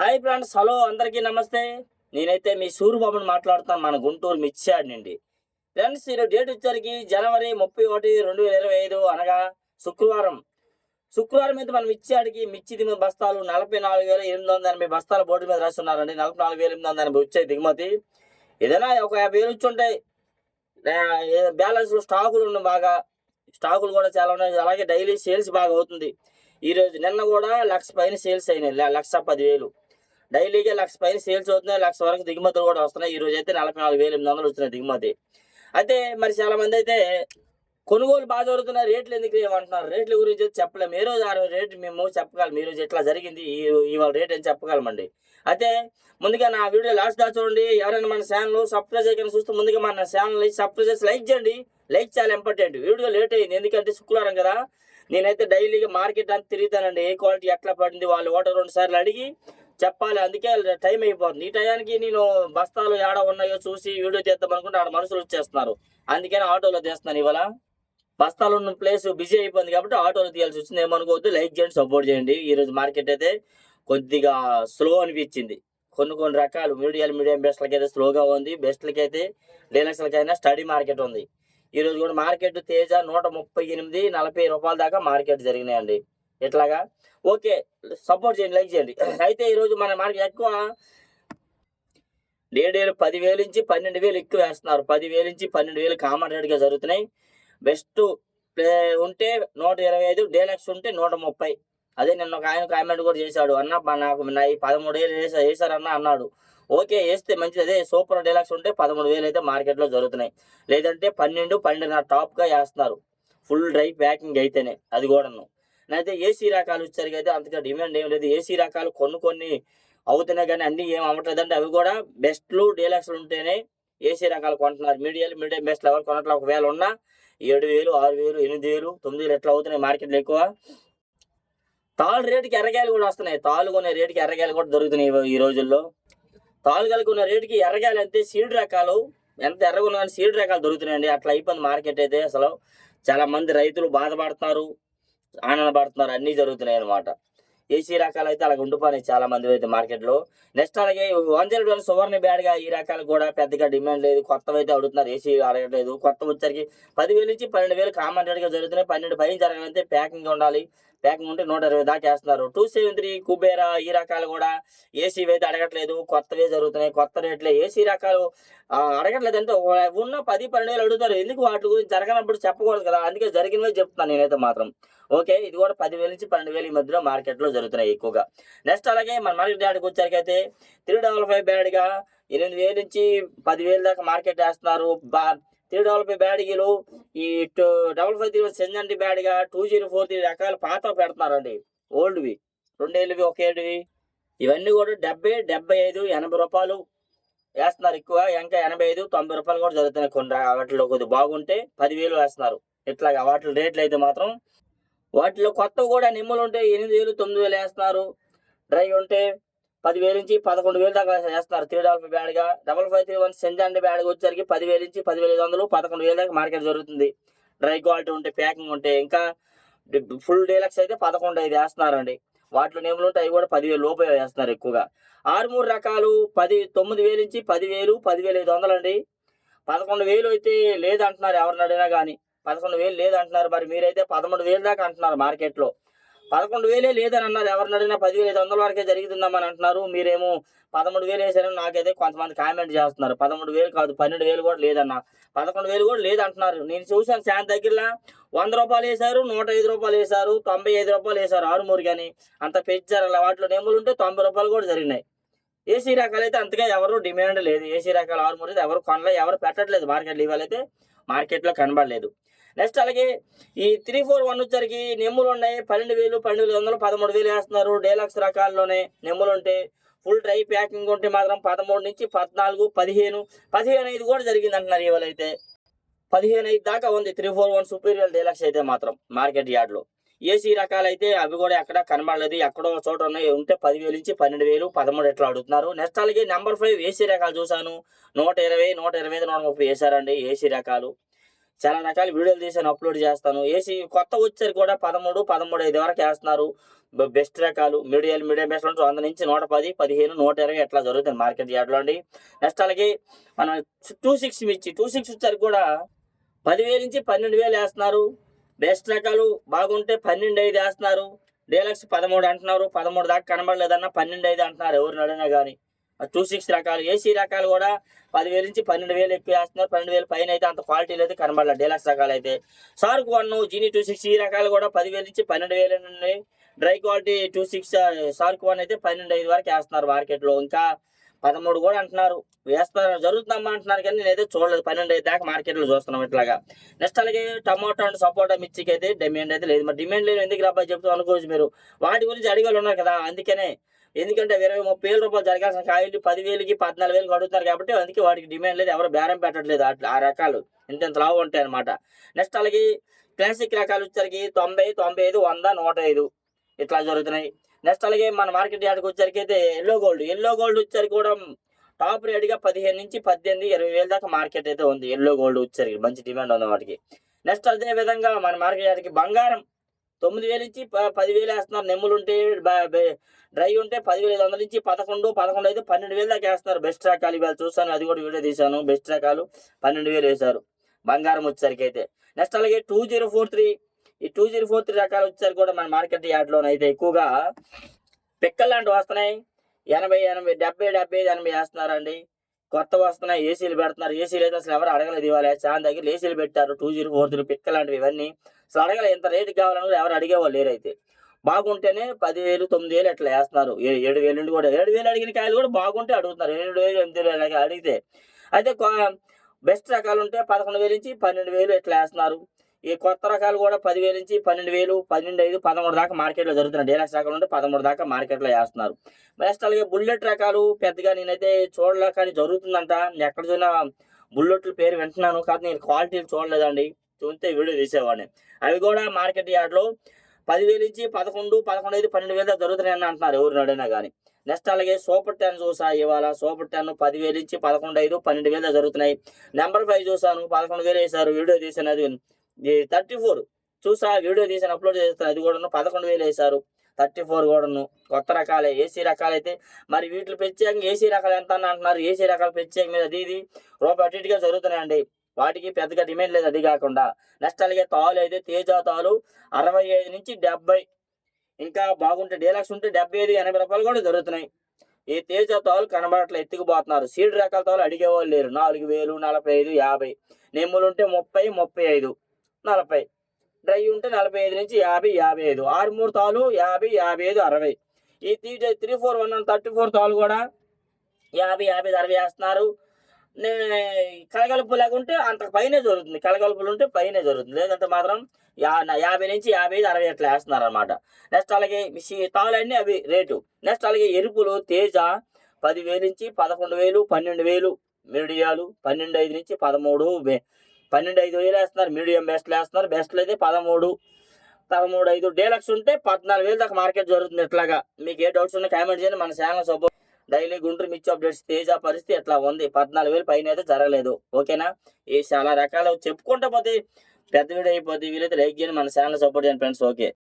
Hi friends, hello అందరికీ నమస్తే. నేనైతే మీ సూరిబాబుని మాట్లాడుతాను, మన గుంటూరు మిర్చియాడ్ నుండి. ఫ్రెండ్స్, ఈరోజు డేట్ వచ్చరికి జనవరి 31, 2025 అనగా శుక్రవారం. శుక్రవారం అయితే మనం మిర్చియాడికి మిర్చి దిగుమతి బస్తాలు 44,880 బస్తాల బోర్డు మీద రాస్తున్నారండి. 44,880 వచ్చాయి దిగుమతి. ఏదైనా ఒక 50,000 వచ్చి ఉంటాయి. బ్యాలెన్స్ స్టాకులు ఉన్నాయి, బాగా స్టాకులు కూడా చాలా ఉన్నాయి. అలాగే డైలీ సేల్స్ బాగా అవుతుంది. ఈరోజు నిన్న కూడా 1,00,000 పైన సేల్స్ అయినాయి, 1,10,000. డైలీగా 1,00,000 పైన సేల్స్ అవుతున్నాయి, 1,00,000 వరకు దిగుమతులు కూడా వస్తున్నాయి. ఈ రోజు అయితే 44,800 వచ్చినాయి దిగుమతి. అయితే మరి చాలా మంది అయితే కొనుగోలు బాగా జరుగుతున్నాయి, రేట్లు ఎందుకు ఏమంటున్నారు. రేట్ల గురించి చెప్పలేము. ఏ రోజు ఆ రోజు రేటు మేము చెప్పగలం. ఈ రోజు ఎట్లా జరిగింది, ఇవాళ రేట్ అని చెప్పగలమండి. అయితే ముందుగా నా వీడియో లాస్ట్ దాకా చూడండి. ఎవరైనా మన ఛానల్ సబ్స్క్రైబ్ చేయకుండా చూస్తే ముందుగా మన ఛానల్ సబ్స్క్రైబ్ చేసి లైక్ చేయండి. లైక్ చాలా ఇంపార్టెంట్. వీడియో లేట్ అయింది, ఎందుకంటే శుక్రవారం కదా. నేనైతే డైలీగా మార్కెట్ అంతా తిరుగుతానండి. ఏ క్వాలిటీ ఎట్లా పడింది వాళ్ళు ఒకటి 2 సార్లు అడిగి చెప్పాలి, అందుకే టైం అయిపోతుంది. ఈ టయానికి నేను బస్తాలు ఏడ ఉన్నాయో చూసి వీడియో చేద్దాం అనుకుంటే ఆడ మనుషులు వచ్చేస్తున్నారు. అందుకని ఆటోలో తీస్తున్నాను. ఇవాళ బస్తాలు ఉన్న ప్లేస్ బిజీ అయిపోయింది కాబట్టి ఆటోలో తీయాల్సి వచ్చింది. ఏమనుకోవద్దు, లైక్ చేయండి, సపోర్ట్ చేయండి. ఈరోజు మార్కెట్ అయితే కొద్దిగా స్లో అనిపించింది. కొన్ని రకాలు మీడియం బెస్ట్లకి అయితే స్లోగా ఉంది. బెస్ట్లకి అయితే డీలక్స్లకైనా స్టడీ మార్కెట్ ఉంది. ఈరోజు కూడా మార్కెట్ తేజ 138, 40 రూపాయల దాకా మార్కెట్ జరిగినాయండి. ఎట్లాగా ఓకే, సపోర్ట్ చేయండి, లైక్ చేయండి. అయితే ఈరోజు మన మార్కెట్ ఎక్కువ 10,000 నుంచి 12,000 ఎక్కువ వేస్తున్నారు. 10,000 నుంచి 12,000 కామన్ రేట్గా జరుగుతున్నాయి. బెస్ట్ ఉంటే 125, డీలక్స్ ఉంటే 130. అదే నిన్న ఒక ఆయన కామెంట్ కూడా చేశాడు, అన్న నాకు 13,000 వేసారన్న అన్నాడు. ఓకే, వేస్తే మంచిది. అదే సూపర్ డీలక్స్ ఉంటే 13,000 అయితే మార్కెట్లో జరుగుతున్నాయి. లేదంటే 12, 12.5 టాప్గా వేస్తున్నారు, ఫుల్ డ్రై ప్యాకింగ్ అయితేనే. అది కూడాను. అయితే ఏసీ రకాలు వచ్చేసరికి అయితే అంతగా డిమాండ్ ఏం లేదు. ఏసీ రకాలు కొన్ని అవుతున్నాయి, కానీ అన్నీ ఏం అవ్వట్లేదంటే అవి కూడా బెస్ట్లు డీలక్స్లు ఉంటేనే ఏసీ రకాలు కొంటున్నారు. మీడియం బెస్ట్లు ఎవరు కొనట్లా. ఒకవేళ ఉన్నా 7,000, 6,000, 8,000, 9,000 ఎట్లా అవుతున్నాయి మార్కెట్లో ఎక్కువ. తాళ్ళు రేటుకి ఎర్రగాయలు కూడా వస్తున్నాయి. తాళ్ళు కొనే రేటుకి ఎర్రగాయలు కూడా దొరుకుతున్నాయి ఈ రోజుల్లో. తాళ్ళు కలుగున్న రేటుకి ఎర్రగాయలు అంతే. సీడ్ రకాలు ఎంత ఎర్రగున్నా కానీ సీడ్ రకాలు దొరుకుతున్నాయండి. అట్లా అయిపోయింది మార్కెట్ అయితే. అసలు చాలా మంది రైతులు బాధపడుతున్నారు, ఆనందపడుతున్నారు, అన్నీ జరుగుతున్నాయి అనమాట. ఏసీ రకాలు అయితే అలాగ ఉండిపోయినాయి చాలా మంది అయితే మార్కెట్లో. నెక్స్ట్ అలాగే 101 సువర్ణ బ్యాడ్గా ఈ రకాలు కూడా పెద్దగా డిమాండ్ లేదు. కొత్తవి అయితే అడుగుతున్నారు, ఏసీ అడగట్లేదు. కొత్త వచ్చరికి 10,000 నుంచి 12,000 కామన్ రేట్గా జరుగుతున్నాయి. 12 పైన జరగాలంటే ప్యాకింగ్ ఉండాలి. ప్యాకింగ్ ఉంటే 120 దాకా వేస్తున్నారు. 273 కుబేరా ఈ రకాలు కూడా ఏసీ అయితే అడగట్లేదు, కొత్తవే జరుగుతున్నాయి. కొత్త రేట్లే ఏసీ రకాలు అడగట్లేదు. అంటే ఉన్న 10, 12,000 అడుగుతారు. ఎందుకు వాటి గురించి జరగనప్పుడు చెప్పకూడదు కదా, అందుకే జరిగినవే చెప్తున్నాను నేనైతే మాత్రం. ఓకే, ఇది కూడా 10,000 నుంచి 12,000 ఈ మధ్యలో మార్కెట్లో జరుగుతున్నాయి ఎక్కువగా. నెక్స్ట్ అలాగే మన మార్కెట్ యార్డ్కి వచ్చేసరికి 355 బ్యాడ్గా 8,000 నుంచి 10,000 దాకా మార్కెట్ వేస్తున్నారు. 355 బ్యాడ్గీలు ఈ 5531 సెంజంటి బ్యాడ్గా 2043 రకాలు పాత పెడుతున్నారండి. ఓల్డ్వి 2 ఏళ్ళవి, 1 ఏళ్ళవి ఇవన్నీ కూడా 70, 75, 80 రూపాయలు వేస్తున్నారు ఎక్కువ. ఇంకా 85, 90 రూపాయలు కూడా జరుగుతున్నాయి. కొన్ని వాటిలో కొద్దిగా బాగుంటే 10,000 వేస్తున్నారు. ఇట్లాగా వాటి రేట్లు అయితే మాత్రం. వాటిలో కొత్తవి కూడా నిమ్మలు ఉంటే 8,000, 9,000 వేస్తున్నారు. డ్రై ఉంటే 10,000 నుంచి 11,000 దాకా వేస్తున్నారు. 355 బ్యాడ్గా 5531 సెంజంటి బ్యాడ్గా వచ్చేసరికి 10,000 నుంచి 10,500, 11,000 దాకా మార్కెట్ జరుగుతుంది. డ్రై క్వాలిటీ ఉంటే, ప్యాకింగ్ ఉంటే. ఇంకా ఫుల్ డీలక్స్ అయితే 11,500 వేస్తున్నారండి. వాటిలో నిమ్మలు ఉంటే అవి కూడా 10,000 లోపే వేస్తున్నారు ఎక్కువగా. 6 రకాలు 9,000 నుంచి 10,000, 10,500 అండి. 11,000 అయితే లేదంటున్నారు ఎవరిని అడిగినా కానీ. 11,000 లేదంటున్నారు. మరి మీరైతే 13,000 దాకా అంటున్నారు మార్కెట్లో. 11,000 లేదని అన్నారు ఎవరిని అడిగినా. 10,500 వరకే జరుగుతుందామని అంటున్నారు. మీరేమో 13,000 వేసారని నాకైతే కొంతమంది కామెంట్ చేస్తున్నారు. 13,000 కాదు, 12,000 కూడా లేదన్న. 11,000 కూడా లేదంటున్నారు. నేను చూసాను చాలా దగ్గరలో 100 రూపాయలు వేశారు, 105 రూపాయలు వేశారు, 95 రూపాయలు వేశారు. 6 కానీ అంత పెంచారు. అలా వాటిలో నెంబర్లు ఉంటే 90 రూపాయలు కూడా జరిగినాయి. ఏసీ రకాలు అయితే అంతగా ఎవరు డిమాండ్ లేదు. ఏసీ రకాలు 6 అయితే ఎవరు కొనలే, ఎవరు పెట్టట్లేదు మార్కెట్లో. ఇవాళైతే మార్కెట్లో కనబడలేదు. నెక్స్ట్ అలాగే ఈ 341 వచ్చరికి నెమ్ములు ఉన్నాయి. 12,000, 12,100, 13,000 వేస్తున్నారు. డీలక్స్ రకాల్లోనే నెమ్ములు ఉంటే, ఫుల్ డ్రై ప్యాకింగ్ ఉంటే మాత్రం 13 నుంచి 14, 15, 15,500 కూడా జరిగింది అంటున్నారు. ఇవాళైతే 15,500 దాకా ఉంది 341 సుపీరియర్ డీలక్స్ అయితే మాత్రం మార్కెట్ యార్డ్లో. ఏసీ రకాలు అయితే అవి కూడా ఎక్కడ కనబడలేదు. ఎక్కడో చోట ఉన్నాయి, ఉంటే 10,000 నుంచి 12,000, 13 ఎట్లా అడుగుతున్నారు. నెక్స్ట్ అలాగే నెంబర్ 5 ఏసీ రకాలు చూశాను. 120, 125, 130 వేశారండి ఏసీ రకాలు. చాలా రకాల వీడియోలు తీసాను, అప్లోడ్ చేస్తాను. ఏసీ కొత్త వచ్చారు కూడా 13, 13,500 వరకు వేస్తున్నారు. బెస్ట్ రకాలు మీడియం బెస్ట్ ఉంటారు 100 నుంచి 110, 15, 120 ఎట్లా జరుగుతుంది మార్కెట్ యార్డ్లో అండి. నెక్స్ట్ అలాగే మనం 26 మిర్చి 26 వచ్చరికి కూడా 10,000 నుంచి 12,000 వేస్తున్నారు. బెస్ట్ రకాలు బాగుంటే 12,500 వేస్తున్నారు. డీలక్స్ 13 అంటున్నారు, 13 దాకా కనబడలేదన్న 12,500 అంటున్నారు ఎవరిని అడిగినా కానీ. 26 రకాలు ఏసీ రకాలు కూడా 10,000 నుంచి 12,000 ఎక్కువ వేస్తున్నారు. 12,000 పైన అయితే అంత క్వాలిటీలు అయితే కనబడలేదు డీలక్స్ రకాలు అయితే. సార్క్ 1 జీనీ 26 ఈ రకాలు కూడా 10,000 నుంచి 12,000 ఉన్నాయి. డ్రై క్వాలిటీ 26 సార్క్ 1 అయితే 12,500 వరకు వేస్తున్నారు మార్కెట్లో. ఇంకా 13 కూడా అంటున్నారు వేస్తారు, జరుగుతుందమ్మా అంటున్నారు, కానీ నేనైతే చూడలేదు. 12,500 దాకా మార్కెట్లో చూస్తున్నాం ఇట్లాగా. నెక్స్ట్ అలాగే టమాటో అండ్ సపోటా మిర్చికి అయితే డిమాండ్ అయితే లేదు. మరి డిమాండ్ లేదు ఎందుకు రాబా చెప్తాం అనుకోవచ్చు మీరు. వాటి గురించి అడిగారు ఉన్నారు కదా, అందుకనే. ఎందుకంటే 20-30 వేల రూపాయలు జరగాల్సిన కాయలు 10,000కి 14,000కి అడుగుతారు కాబట్టి అందుకే వాటికి డిమాండ్ లేదు, ఎవరు బేరం పెట్టట్లేదు. అట్లా ఆ రకాలు ఇంత లావు ఉంటాయి అనమాట. నెక్స్ట్ అలాగే క్లాసిక్ రకాలు వచ్చరికి 90, 95, 100, 105 ఇట్లా జరుగుతున్నాయి. నెక్స్ట్ అలాగే మన మార్కెట్ యార్డ్కి వచ్చరికి అయితే ఎల్లో గోల్డ్ వచ్చరికి కూడా టాప్ రేట్గా 15 నుంచి 18, 20 వేల దాకా మార్కెట్ అయితే ఉంది. ఎల్లో గోల్డ్ వచ్చరికి మంచి డిమాండ్ ఉంది వాటికి. నెక్స్ట్ అదే విధంగా మన మార్కెట్ యార్డ్కి బంగారం 9,000 నుంచి 10,000 వేస్తున్నారు. నెమ్ములు ఉంటే డ్రై ఉంటే 10,500 నుంచి 11, 11,500, 12,000 దాకా వేస్తున్నారు. బెస్ట్ రకాలు ఇవాళ చూసాను, అది కూడా వీడియో తీశాను. బెస్ట్ రకాలు 12,000 వేశారు బంగారం వచ్చరికి అయితే. నెక్స్ట్ అలాగే 2043 ఈ 2043 రకాలు వచ్చేసరికి కూడా మన మార్కెట్ యార్డ్లోనైతే ఎక్కువగా పిక్కలు లాంటివి వస్తున్నాయి. 80, 70, 80 వేస్తున్నారండి. కొత్తవి వస్తున్నాయి, ఏసీలు పెడుతున్నారు. ఏసీలు అయితే అసలు ఎవరు అడగలేదు. ఇవాళ చాలా దగ్గర ఏసీలు పెట్టారు. 2043 పిక్కలు లాంటివి ఇవన్నీ అసలు అడగలేదు. ఎంత రేటు కావాలని ఎవరు అడిగేవాళ్ళు లేరైతే. బాగుంటేనే 10,000, 9,000 అట్లా వేస్తున్నారు. 7,000 నుండి కూడా 7,000 అడిగిన కాయలు కూడా బాగుంటే అడుగుతున్నారు. 7,000, 8,000 అడిగితే. అయితే బెస్ట్ రకాలు ఉంటే 11,000 నుంచి 12,000 ఇట్లా వేస్తున్నారు. ఈ కొత్త రకాలు కూడా 10,000 నుంచి 12,000, 12,500, 13 దాకా మార్కెట్లో జరుగుతున్నాయి. డీలక్స్ రకాలు ఉంటే 13 దాకా మార్కెట్లో వేస్తున్నారు. నెక్స్ట్ అలాగే బుల్లెట్ రకాలు పెద్దగా నేనైతే చూడలే, కానీ జరుగుతుందంట. ఎక్కడ చూసినా బుల్లెట్ల పేరు వింటున్నాను, కానీ నేను క్వాలిటీలు చూడలేదండి. చూస్తే వీడియో తీసేవాడిని. అవి కూడా మార్కెట్ యార్డ్లో 10,000 నుంచి 11, 11,500, 12,000 దాకా జరుగుతున్నాయని అంటున్నారు ఎవరిని అడిగినా కానీ. నెక్స్ట్ అలాగే సూపర్ 10 చూసా ఇవాళ. సూపర్ 10 10,000 నుంచి 11,500, 12,000 దాకా జరుగుతున్నాయి. నెంబర్ 5 చూసాను, 11,000 వేశారు. వీడియో తీసాను. అది 34 చూసా, వీడియో తీసాను, అప్లోడ్ చేస్తాను. అది కూడా 11,000 వేశారు. 34 కూడాను కొత్త రకాలే. ఏసీ రకాలు అయితే మరి వీటిని ప్రత్యేకంగా ఏసీ రకాలు ఎంత అని అంటున్నారు. ఏసీ రకాలు ప్రత్యేక మీద అది రూపాయి అటు ఇటుగా జరుగుతున్నాయండి. వాటికి పెద్దగా డిమాండ్ లేదు. అది కాకుండా నెక్స్ట్ అలాగే తాలు అయితే తేజ తాలు 65 నుంచి 70, ఇంకా బాగుంటే డీలక్స్ ఉంటే 75, 80 రూపాయలు కూడా జరుగుతున్నాయి. ఈ తేజ తాలు కనబడట్లే, ఎత్తుకుపోతున్నారు. సీడ్ రకాల తాలు అడిగేవాళ్ళు లేరు. 4,000, 45, 50. నెమ్ములు ఉంటే 30, 35, 40. డ్రై ఉంటే 45 నుంచి 50, 55. 6-3 తాలు 50, 55, 60. ఈ 341 34 తాలు కూడా 50, 50, 60 వేస్తున్నారు. కలగలుపు లేకుంటే అంతకు పైనే జరుగుతుంది. కలగలుపులు ఉంటే పైనే జరుగుతుంది, లేదంటే మాత్రం 50 నుంచి 55, 60 అట్లా వేస్తున్నారు అనమాట. నెక్స్ట్ అలాగే తాళన్నీ అవి రేటు. నెక్స్ట్ అలాగే ఎరుపులు తేజ 10,000 నుంచి 11,000, 12,000 మీడియాలు, 12,500 నుంచి 13, 12,500 వేస్తున్నారు. మీడియం బెస్ట్లు వేస్తున్నారు. బెస్ట్లు అయితే 13, 13,500. డీలక్స్ ఉంటే 14,000 దాకా మార్కెట్ జరుగుతుంది. ఇట్లాగా మీకు ఏ డౌట్స్ ఉన్నా కామెంట్ చేయండి. మన ఛానల్ సపోర్ట్. డైలీ గుంటూరు మిర్చి అప్డేట్స్ తేజ పరిస్థితి ఎట్లా ఉంది. 14,000 పైన అయితే జరగలేదు. ఓకేనా. ఈ చాలా రకాలు చెప్పుకుంటా పోతే పెద్ద వీడియో అయిపోతుంది. వీలైతే లైక్ చేయండి, మన ఛానల్ సపోర్ట్ చేయండి ఫ్రెండ్స్. ఓకే.